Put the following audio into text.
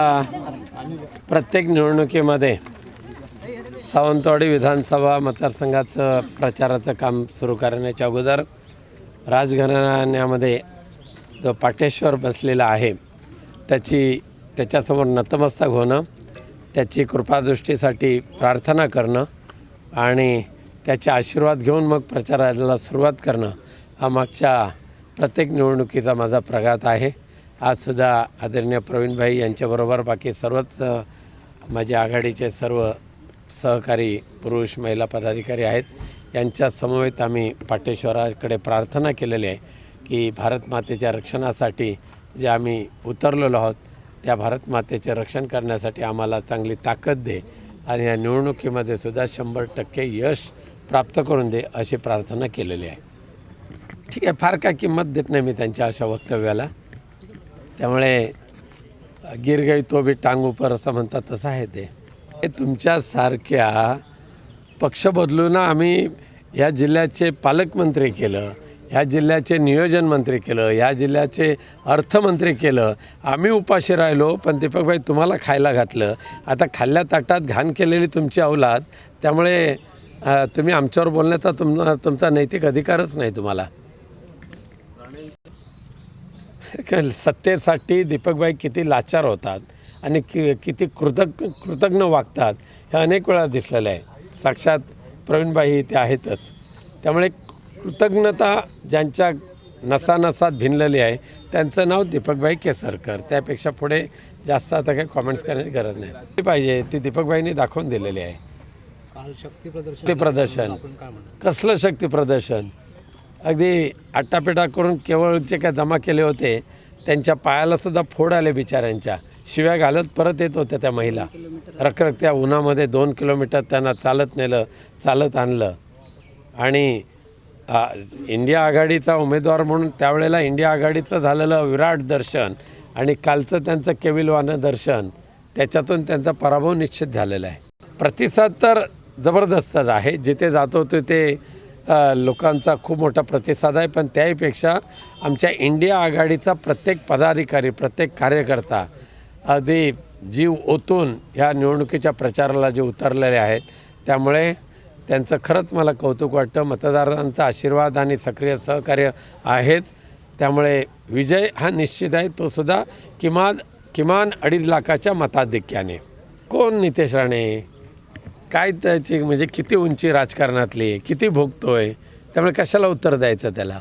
प्रत्येक निवडणुकीमध्ये सावंतवाडी विधानसभा मतदारसंघाचं प्रचाराचं काम सुरू करण्याच्या अगोदर राजघराण्यामध्ये जो पाटेश्वर बसलेला आहे त्याच्यासमोर नतमस्तक होणं, त्याची कृपादृष्टीसाठी प्रार्थना करणं आणि त्याचे आशीर्वाद घेऊन मग प्रचाराला सुरुवात करणं हा मागच्या प्रत्येक निवडणुकीचा माझा प्रघात आहे. आजसुद्धा आदरणीय प्रवीणभाई यांच्याबरोबर बाकी सर्वच माझे आघाडीचे सर्व सहकारी पुरुष महिला पदाधिकारी आहेत. यांच्या समवेत आम्ही पाटेश्वराकडे प्रार्थना केलेली आहे की भारत मातेच्या रक्षणासाठी जे आम्ही उतरलेलो आहोत त्या भारत मातेचे रक्षण करण्यासाठी आम्हाला चांगली ताकद दे आणि या निवडणुकीमध्ये सुद्धा 100% यश प्राप्त करून दे अशी प्रार्थना केलेली आहे. ठीक आहे, फार काय किंमत देत नाही मी त्यांच्या अशा वक्तव्याला. त्यामुळे गिर गई तो भी टांग ऊपर असं म्हणतात तसं आहे ते. तुमच्यासारख्या पक्ष बदलून आम्ही ह्या जिल्ह्याचे पालकमंत्री केलं, ह्या जिल्ह्याचे नियोजन मंत्री केलं, ह्या जिल्ह्याचे अर्थमंत्री केलं. आम्ही उपाशी राहिलो पण दीपकभाई तुम्हाला खायला घातलं. आता खाल्ल्या ताटात घाण केलेली तुमची औलाद, त्यामुळे तुम्ही आमच्यावर बोलण्याचा तुमचा नैतिक अधिकारच नाही तुम्हाला. सत्तेसाठी दीपकभाई किती लाचार होतात आणि किती कृतज्ञ वागतात हे अनेक वेळा दिसलेलं आहे. साक्षात प्रवीणभाई ते आहेतच. त्यामुळे कृतज्ञता ज्यांच्या नसानसात भिनलेली आहे त्यांचं नाव दीपकभाई केसरकर. त्यापेक्षा पुढे जास्त आता काही कॉमेंट्स करण्याची गरज नाही. ती पाहिजे ती दीपकभाईंनी दाखवून दिलेली आहे. शक्ती प्रदर्शन कसलं शक्ती प्रदर्शन? अगदी आट्टापिटा करून केवळ जे काय जमा केले होते त्यांच्या पायालासुद्धा फोड आले बिचाऱ्यांच्या. शिव्या घालत परत येत होत्या त्या महिला. रखरखत्या उन्हामध्ये 2 किलोमीटर त्यांना चालत नेलं, चालत आणलं. आणि इंडिया आघाडीचा उमेदवार म्हणून त्यावेळेला इंडिया आघाडीचं झालेलं विराट दर्शन आणि कालचं त्यांचं केविलवानं दर्शन, त्याच्यातून त्यांचा पराभव निश्चित झालेला आहे. प्रतिसाद तर जबरदस्तच आहे. जिथे जातो तिथे लोकांचा खूप मोठा प्रतिसाद आहे. पण त्याहीपेक्षा आमच्या इंडिया आघाडीचा प्रत्येक पदाधिकारी, प्रत्येक कार्यकर्ता अगदी जीव ओतून ह्या निवडणुकीच्या प्रचाराला जे उतरलेले आहेत, त्यामुळे त्यांचं खरंच मला कौतुक वाटतं. मतदारांचा आशीर्वाद आणि सक्रिय सहकार्य आहेच. त्यामुळे विजय हा निश्चित आहे, तो सुद्धा किमान 2.5 लाखाच्या मताधिक्याने. कोण नितेश राणे? काय त्याची म्हणजे किती उंची राजकारणातली, किती भोगतोय, त्यामुळे कशाला उत्तर द्यायचं त्याला.